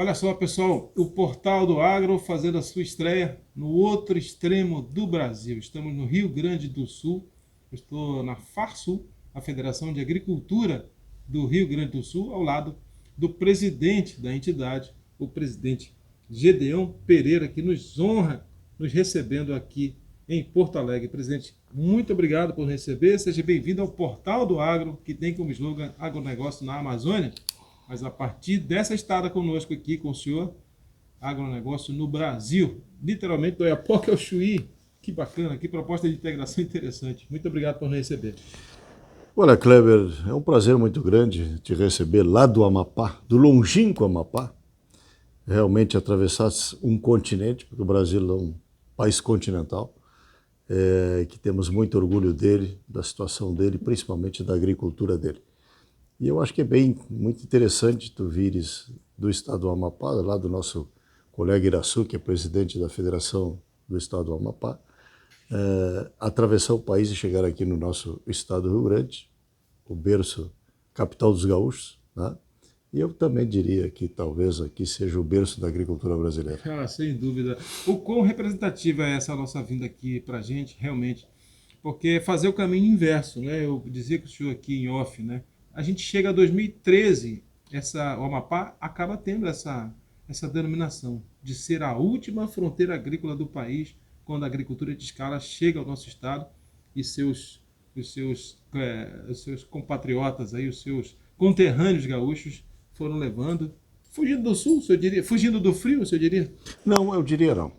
Olha só, pessoal, o Portal do Agro fazendo a sua estreia no outro extremo do Brasil. Estamos no Rio Grande do Sul. Eu estou na FARSUL, a Federação de Agricultura do Rio Grande do Sul, ao lado do presidente da entidade, o presidente Gedeão Pereira, que nos honra nos recebendo aqui em Porto Alegre. Presidente, muito obrigado por receber. Seja bem-vindo ao Portal do Agro, que tem como slogan agronegócio na Amazônia. Mas a partir dessa estada conosco aqui com o senhor, agronegócio no Brasil, literalmente do Oiapoque ao Chuí. Que bacana, que proposta de integração interessante. Muito obrigado por me receber. Olha, Kleber, é um prazer muito grande te receber lá do Amapá, do longínquo Amapá. Realmente atravessar um continente, porque o Brasil é um país continental, que temos muito orgulho dele, da situação dele, principalmente da agricultura dele. E eu acho que é muito interessante tu vires do estado do Amapá, lá do nosso colega Iraçu, que é presidente da Federação do Estado do Amapá, atravessar o país e chegar aqui no nosso estado do Rio Grande, o berço, capital dos gaúchos, né? E eu também diria que talvez aqui seja o berço da agricultura brasileira. Ah, sem dúvida. O quão representativa é essa nossa vinda aqui para a gente, realmente? Porque é fazer o caminho inverso, né? Eu dizia que o senhor aqui em off, né? A gente chega a 2013, o Amapá acaba tendo essa denominação de ser a última fronteira agrícola do país, quando a agricultura de escala chega ao nosso estado e os seus compatriotas aí, os seus conterrâneos gaúchos foram levando, fugindo do sul, eu diria, fugindo do frio, eu diria. Não, eu diria não.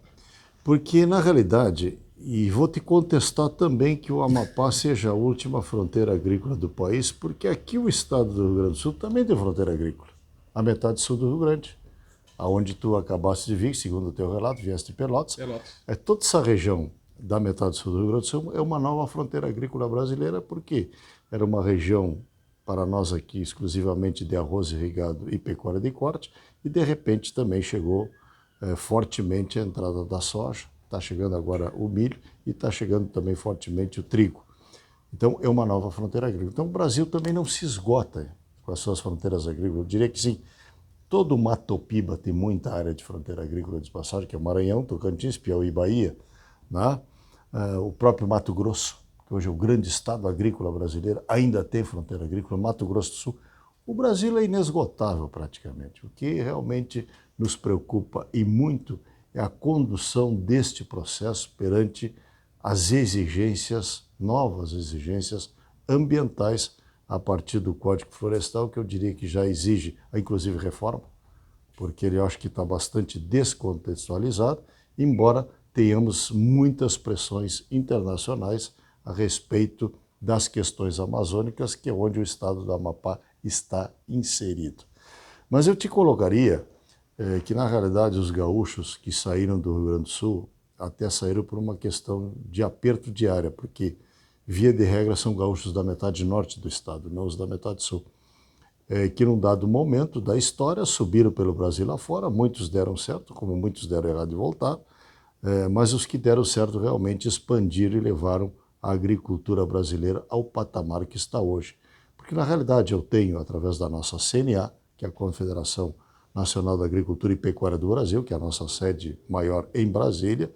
Porque, na realidade, e vou te contestar também que o Amapá seja a última fronteira agrícola do país, porque aqui o estado do Rio Grande do Sul também tem fronteira agrícola. A metade sul do Rio Grande, aonde tu acabaste de vir, segundo o teu relato, vieste de Pelotas. Pelotas. Toda essa região da metade sul do Rio Grande do Sul é uma nova fronteira agrícola brasileira, porque era uma região, para nós aqui, exclusivamente de arroz irrigado e pecuária de corte, e de repente também chegou fortemente a entrada da soja, está chegando agora o milho e está chegando também fortemente o trigo. Então é uma nova fronteira agrícola. Então o Brasil também não se esgota com as suas fronteiras agrícolas. Eu diria que sim, todo o Mato Piba tem muita área de fronteira agrícola de passagem, que é o Maranhão, Tocantins, Piauí e Bahia, né? O próprio Mato Grosso, que hoje é o grande estado agrícola brasileiro, ainda tem fronteira agrícola, Mato Grosso do Sul. O Brasil é inesgotável praticamente. O que realmente nos preocupa e muito é a condução deste processo perante as exigências, novas exigências ambientais a partir do Código Florestal, que eu diria que já exige, inclusive, reforma, porque ele acho que está bastante descontextualizado, embora tenhamos muitas pressões internacionais a respeito das questões amazônicas, que é onde o estado do Amapá está inserido. Mas eu te colocaria que, na realidade, os gaúchos que saíram do Rio Grande do Sul até saíram por uma questão de aperto de área, porque, via de regra, são gaúchos da metade norte do estado, não os da metade sul. Que num dado momento da história subiram pelo Brasil afora, muitos deram certo, como muitos deram errado e voltaram, mas os que deram certo realmente expandiram e levaram a agricultura brasileira ao patamar que está hoje. Porque, na realidade, eu tenho, através da nossa CNA, que é a Confederação Nacional da Agricultura e Pecuária do Brasil, que é a nossa sede maior em Brasília,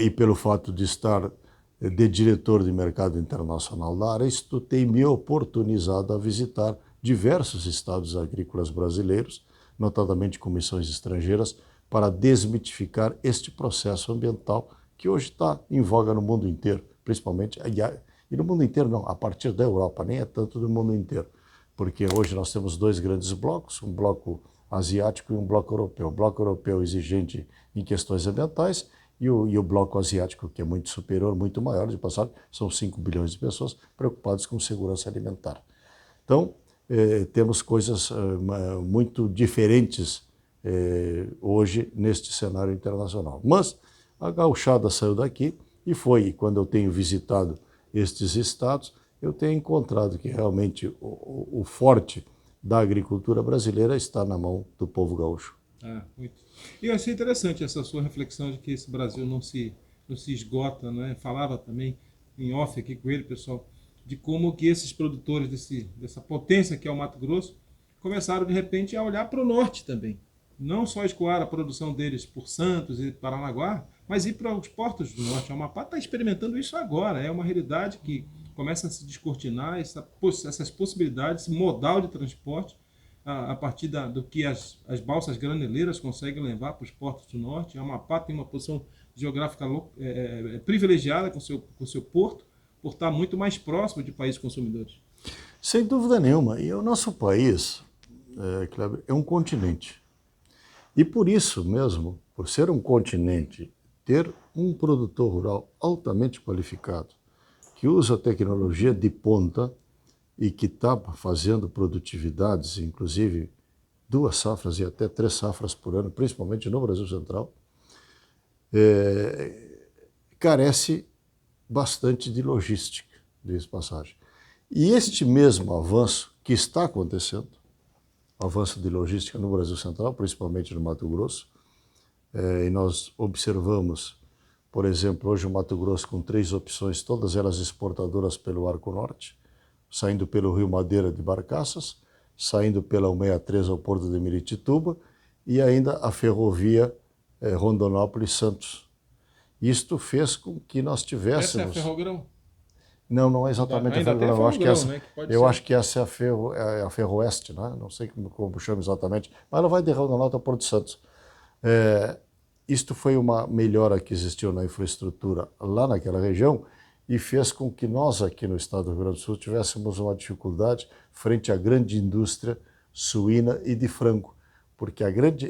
e pelo fato de estar de diretor de mercado internacional da área, isto tem me oportunizado a visitar diversos estados agrícolas brasileiros, notadamente comissões estrangeiras, para desmitificar este processo ambiental que hoje está em voga no mundo inteiro, principalmente, e no mundo inteiro não, a partir da Europa, nem é tanto do mundo inteiro, porque hoje nós temos dois grandes blocos, um bloco asiático e um bloco europeu. O bloco europeu exigente em questões ambientais e o bloco asiático, que é muito superior, muito maior, de passagem, são 5 bilhões de pessoas preocupadas com segurança alimentar. Então, temos coisas muito diferentes hoje neste cenário internacional. Mas a gauchada saiu daqui e foi, quando eu tenho visitado estes estados, eu tenho encontrado que realmente o forte da agricultura brasileira está na mão do povo gaúcho. Muito. E eu achei interessante essa sua reflexão de que esse Brasil não se esgota, né? Falava também em off aqui com ele, pessoal, de como que esses produtores dessa potência que é o Mato Grosso começaram de repente a olhar para o norte também. Não só escoar a produção deles por Santos e Paranaguá, mas ir para os portos do norte. A Amapá está experimentando isso agora. É uma realidade que começa a se descortinar, essas possibilidades, esse modal de transporte, a partir do que as balsas graneleiras conseguem levar para os portos do norte. A Amapá tem uma posição geográfica privilegiada com o seu porto, por estar muito mais próximo de países consumidores. Sem dúvida nenhuma. E o nosso país, Kleber, é um continente. E por isso mesmo, por ser um continente, ter um produtor rural altamente qualificado, que usa tecnologia de ponta e que está fazendo produtividades, inclusive 2 safras e até 3 safras por ano, principalmente no Brasil Central, carece bastante de logística, diz passagem. E este mesmo avanço que está acontecendo, avanço de logística no Brasil Central, principalmente no Mato Grosso, e nós observamos, por exemplo, hoje o Mato Grosso com 3 opções, todas elas exportadoras pelo Arco Norte, saindo pelo Rio Madeira de Barcaças, saindo pela 163 ao Porto de Miritituba e ainda a ferrovia Rondonópolis-Santos. Isto fez com que nós tivéssemos... Essa é a Ferrogrão? Não, não é exatamente ainda a Ferrogrão. Eu acho que essa é a Ferroeste, né? Não sei como chama exatamente, mas ela vai de Rondonópolis ao Porto de Santos. Isto foi uma melhora que existiu na infraestrutura lá naquela região e fez com que nós aqui no estado do Rio Grande do Sul tivéssemos uma dificuldade frente à grande indústria suína e de frango, porque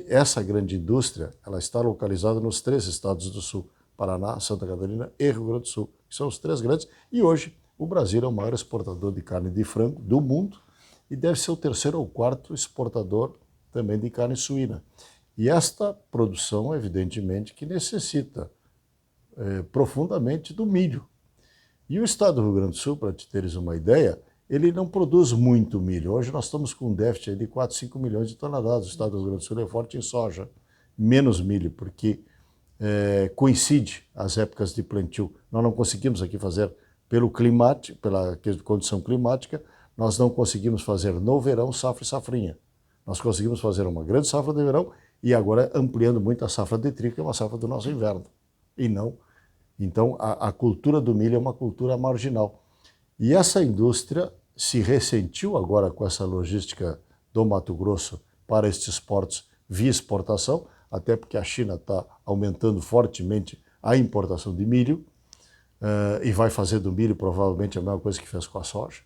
essa grande indústria ela está localizada nos 3 estados do Sul, Paraná, Santa Catarina e Rio Grande do Sul, que são os 3 grandes, e hoje o Brasil é o maior exportador de carne de frango do mundo e deve ser o 3º ou 4º exportador também de carne suína. E esta produção, evidentemente, que necessita profundamente do milho. E o estado do Rio Grande do Sul, para te teres uma ideia, ele não produz muito milho. Hoje nós estamos com um déficit de 4, 5 milhões de toneladas. O estado do Rio Grande do Sul é forte em soja, menos milho, porque coincide as épocas de plantio. Nós não conseguimos aqui fazer pela condição climática, nós não conseguimos fazer no verão safra e safrinha. Nós conseguimos fazer uma grande safra de verão e agora ampliando muito a safra de trigo, que é uma safra do nosso inverno. E não. Então, a cultura do milho é uma cultura marginal. E essa indústria se ressentiu agora com essa logística do Mato Grosso para estes portos via exportação, até porque a China está aumentando fortemente a importação de milho e vai fazer do milho provavelmente a mesma coisa que fez com a soja.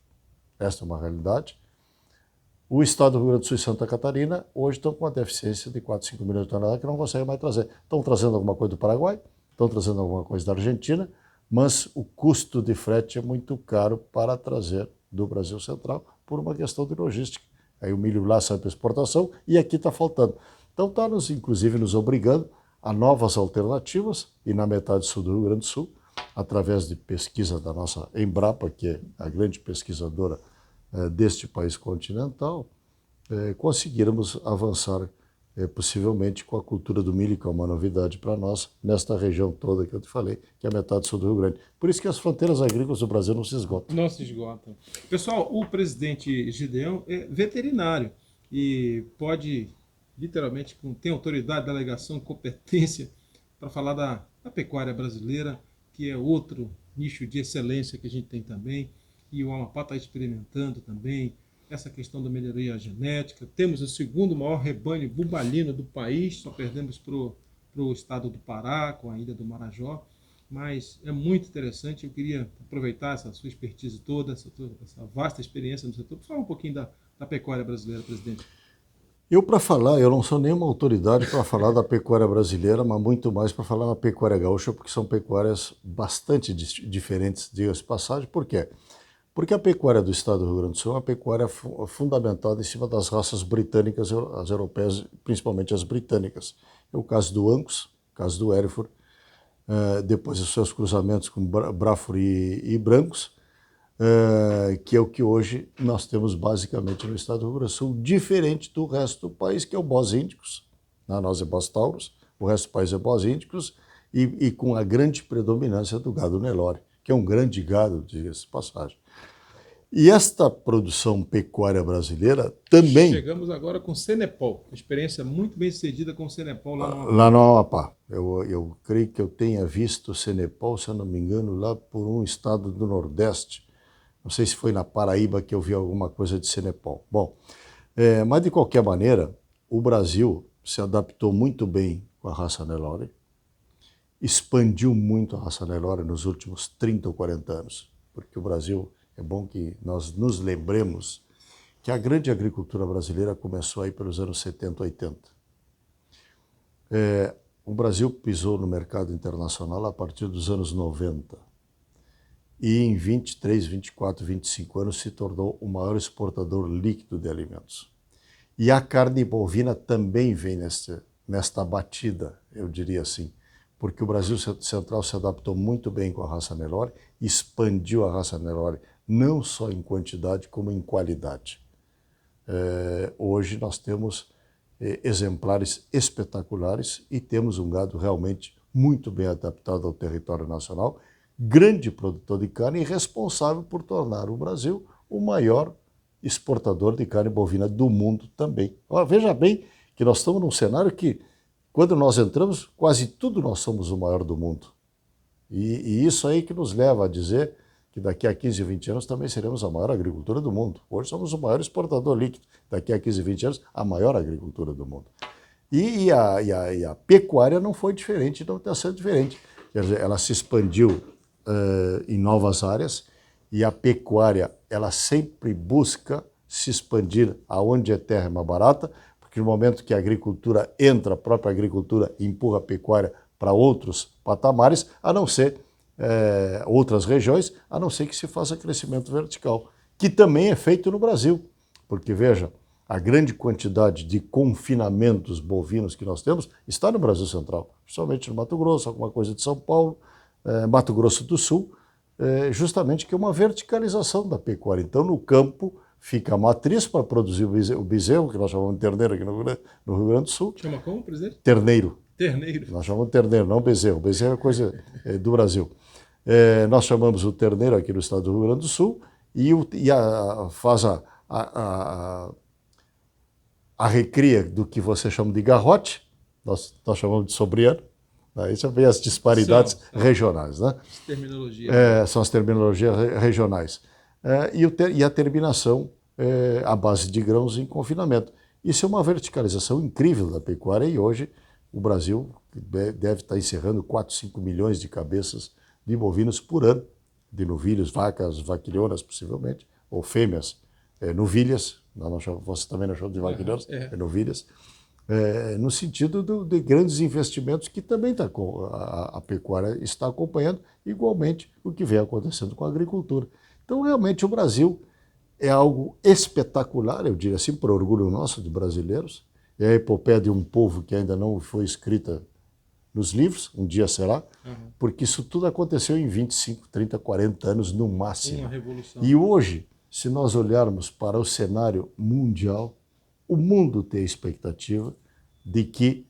Esta é uma realidade. O estado do Rio Grande do Sul e Santa Catarina hoje estão com uma deficiência de 4, 5 milhões de toneladas que não conseguem mais trazer. Estão trazendo alguma coisa do Paraguai, estão trazendo alguma coisa da Argentina, mas o custo de frete é muito caro para trazer do Brasil Central por uma questão de logística. Aí o milho lá sai para exportação e aqui está faltando. Então está, inclusive, nos obrigando a novas alternativas e na metade sul do Rio Grande do Sul, através de pesquisa da nossa Embrapa, que é a grande pesquisadora deste país continental, conseguirmos avançar possivelmente com a cultura do milho, que é uma novidade para nós, nesta região toda que eu te falei, que é a metade sul do Rio Grande. Por isso que as fronteiras agrícolas do Brasil não se esgotam. Não se esgotam. Pessoal, o presidente Gideão é veterinário e pode, literalmente, tem autoridade, delegação, competência para falar da pecuária brasileira, que é outro nicho de excelência que a gente tem também, e o Amapá está experimentando também essa questão da melhoria genética. Temos o 2º maior rebanho bubalino do país, só perdemos para o estado do Pará, com a ilha do Marajó, mas é muito interessante. Eu queria aproveitar essa sua expertise toda, essa vasta experiência no setor, para falar um pouquinho da pecuária brasileira, presidente. Eu não sou nenhuma autoridade para falar da pecuária brasileira, mas muito mais para falar da pecuária gaúcha, porque são pecuárias bastante diferentes, diga-se de passagem. Por quê? Porque a pecuária do estado do Rio Grande do Sul é uma pecuária fundamentada em cima das raças britânicas, as europeias, principalmente as britânicas. É o caso do Angus, o caso do Hereford, depois os seus cruzamentos com Braford e Brancos, que é o que hoje nós temos basicamente no estado do Rio Grande do Sul, diferente do resto do país, que é o Bós Índicos, nós é Bós Taurus, o resto do país é Bós Índicos, e com a grande predominância do gado Nelore, que é um grande gado, diga-se de passagem. E esta produção pecuária brasileira também, Chegamos agora com o Cenepol, uma experiência muito bem sucedida com o Cenepol lá no Amapá. lá no Amapá. Eu creio que eu tenha visto o Cenepol, se eu não me engano, lá por um estado do Nordeste. Não sei se foi na Paraíba que eu vi alguma coisa de Cenepol. Bom, mas de qualquer maneira, o Brasil se adaptou muito bem com a raça Nelore, expandiu muito a raça Nelore nos últimos 30 ou 40 anos, porque o Brasil, é bom que nós nos lembremos que a grande agricultura brasileira começou aí pelos anos 70, 80. O Brasil pisou no mercado internacional a partir dos anos 90 e em 23, 24, 25 anos se tornou o maior exportador líquido de alimentos. E a carne bovina também vem nesta batida, eu diria assim, porque o Brasil Central se adaptou muito bem com a raça Nelore, expandiu a raça Nelore não só em quantidade, como em qualidade. Hoje nós temos exemplares espetaculares e temos um gado realmente muito bem adaptado ao território nacional, grande produtor de carne e responsável por tornar o Brasil o maior exportador de carne bovina do mundo também. Ora, veja bem que nós estamos num cenário que, quando nós entramos, quase tudo nós somos o maior do mundo. E isso aí que nos leva a dizer que daqui a 15, 20 anos também seremos a maior agricultura do mundo. Hoje somos o maior exportador líquido. Daqui a 15, 20 anos, a maior agricultura do mundo. E a pecuária não foi diferente, não está sendo diferente. Quer dizer, ela se expandiu em novas áreas e a pecuária, ela sempre busca se expandir aonde a terra é mais barata, porque no momento que a agricultura entra, a própria agricultura empurra a pecuária para outros patamares, a não ser outras regiões, a não ser que se faça crescimento vertical, que também é feito no Brasil. Porque, veja, a grande quantidade de confinamentos bovinos que nós temos está no Brasil Central, principalmente no Mato Grosso, alguma coisa de São Paulo, Mato Grosso do Sul, justamente que é uma verticalização da pecuária. Então, no campo, fica a matriz para produzir o bezerro, que nós chamamos de terneiro aqui no Rio Grande do Sul. Chama como, presidente? Terneiro. Terneiro. Nós chamamos de terneiro, não bezerro. Bezerro é coisa do Brasil. Nós chamamos o terneiro aqui no estado do Rio Grande do Sul e faz a recria do que você chama de garrote, nós chamamos de sobriano. Aí você vê as disparidades regionais. Né? São as terminologias regionais. E a terminação à base de grãos em confinamento. Isso é uma verticalização incrível da pecuária e hoje o Brasil deve estar encerrando 4, 5 milhões de cabeças de bovinos por ano, de novilhos, vacas, vaquilhonas possivelmente, ou fêmeas, novilhas, você também não chama de vaquilhonas, novilhas, no sentido de grandes investimentos que também a pecuária está acompanhando, igualmente o que vem acontecendo com a agricultura. Então, realmente, o Brasil é algo espetacular, eu diria assim, por orgulho nosso de brasileiros. É a epopeia de um povo que ainda não foi escrita nos livros, um dia será, porque isso tudo aconteceu em 25, 30, 40 anos no máximo. Uma revolução. E hoje, se nós olharmos para o cenário mundial, o mundo tem a expectativa de que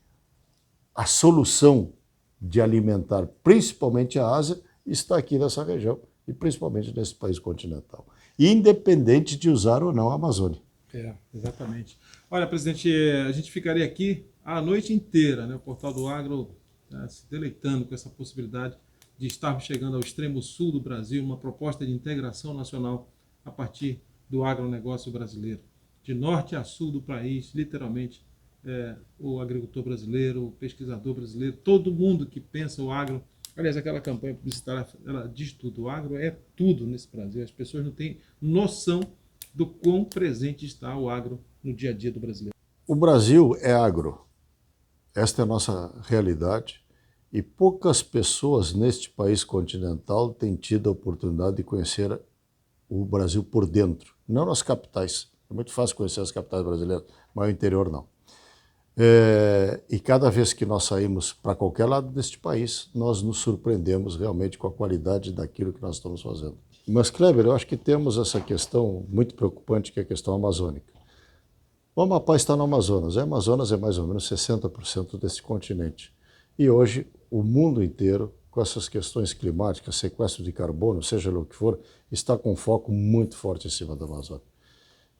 a solução de alimentar, principalmente a Ásia, está aqui nessa região e principalmente nesse país continental, independente de usar ou não a Amazônia. Exatamente. Olha, presidente, a gente ficaria aqui a noite inteira, né? O Portal do Agro se deleitando com essa possibilidade de estarmos chegando ao extremo sul do Brasil, uma proposta de integração nacional a partir do agronegócio brasileiro. De norte a sul do país, literalmente, o agricultor brasileiro, o pesquisador brasileiro, todo mundo que pensa o agro. Aliás, aquela campanha publicitária, ela diz tudo. O agro é tudo nesse Brasil. As pessoas não têm noção do quão presente está o agro no dia a dia do brasileiro. O Brasil é agro. Esta é a nossa realidade. E poucas pessoas neste país continental têm tido a oportunidade de conhecer o Brasil por dentro. Não nas capitais. É muito fácil conhecer as capitais brasileiras, mas o interior não. E cada vez que nós saímos para qualquer lado deste país, nós nos surpreendemos realmente com a qualidade daquilo que nós estamos fazendo. Mas, Kleber, eu acho que temos essa questão muito preocupante, que é a questão amazônica. O Amapá está no Amazonas. O Amazonas é mais ou menos 60% desse continente. E hoje, o mundo inteiro, com essas questões climáticas, sequestro de carbono, seja lá o que for, está com foco muito forte em cima da Amazônia.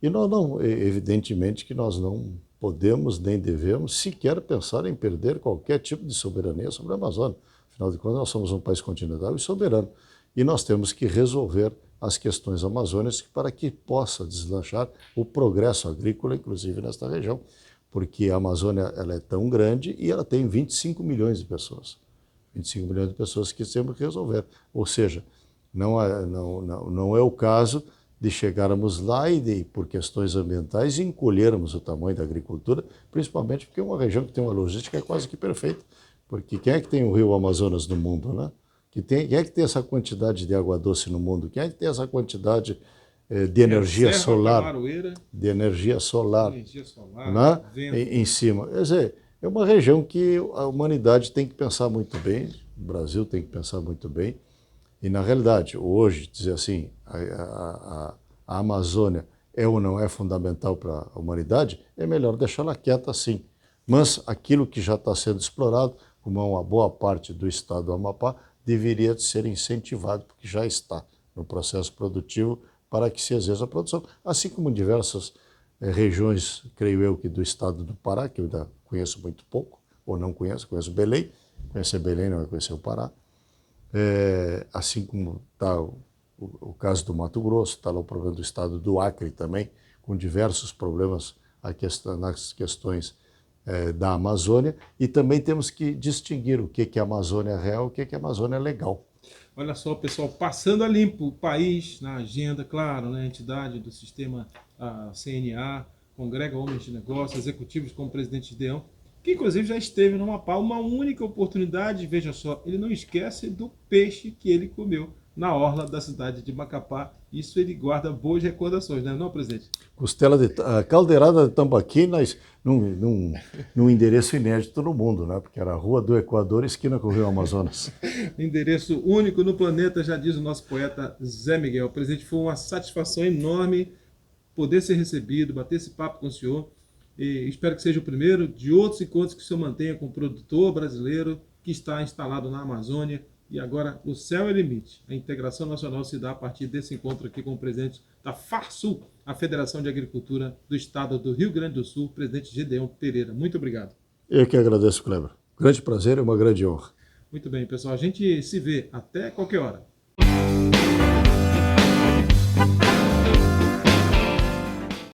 E nós não, evidentemente que nós não podemos nem devemos sequer pensar em perder qualquer tipo de soberania sobre a Amazônia. Afinal de contas, nós somos um país continental e soberano. E nós temos que resolver as questões amazônicas para que possa deslanchar o progresso agrícola, inclusive nesta região, porque a Amazônia ela é tão grande e ela tem 25 milhões de pessoas. 25 milhões de pessoas que temos que resolver. Ou seja, não é o caso de chegarmos lá e, por questões ambientais, encolhermos o tamanho da agricultura, principalmente porque é uma região que tem uma logística quase que perfeita. Porque quem é que tem o rio Amazonas no mundo, né? Quem é que tem essa quantidade de água doce no mundo? Quem é que tem essa quantidade de energia solar? De energia solar, né? Em cima. Quer dizer, é uma região que a humanidade tem que pensar muito bem, o Brasil tem que pensar muito bem. E, na realidade, hoje, dizer assim, a Amazônia é ou não é fundamental para a humanidade, é melhor deixá-la quieta assim. Mas aquilo que já está sendo explorado, como uma boa parte do estado do Amapá, deveria ser incentivado, porque já está no processo produtivo para que se exerça a produção, assim como em diversas regiões, creio eu, que do estado do Pará, que eu ainda conheço muito pouco, ou não conheço Belém, conhecer Belém não é conhecer o Pará, assim como está o caso do Mato Grosso, está lá o problema do estado do Acre também, com diversos problemas nas questões da Amazônia, e também temos que distinguir o que é Amazônia real e o que é Amazônia legal. Olha só, pessoal, passando a limpo o país na agenda, claro, né, a entidade do sistema CNA, congrega homens de negócio, executivos como o presidente Gideão, que inclusive já esteve no Amapá uma única oportunidade, veja só, ele não esquece do peixe que ele comeu na orla da cidade de Macapá. Isso ele guarda boas recordações, não é não, presidente? Caldeirada de Tambaqui num endereço inédito no mundo, né? Porque era a Rua do Equador, esquina com o Rio Amazonas. Endereço único no planeta, já diz o nosso poeta Zé Miguel. Presidente, foi uma satisfação enorme poder ser recebido, bater esse papo com o senhor. E espero que seja o primeiro de outros encontros que o senhor mantenha com o produtor brasileiro que está instalado na Amazônia. E agora o céu é limite. A integração nacional se dá a partir desse encontro aqui com o presidente da FARSUL, a Federação de Agricultura do Estado do Rio Grande do Sul, presidente Gideão Pereira. Muito obrigado. Eu que agradeço, Kleber. Grande prazer e uma grande honra. Muito bem, pessoal. A gente se vê até qualquer hora.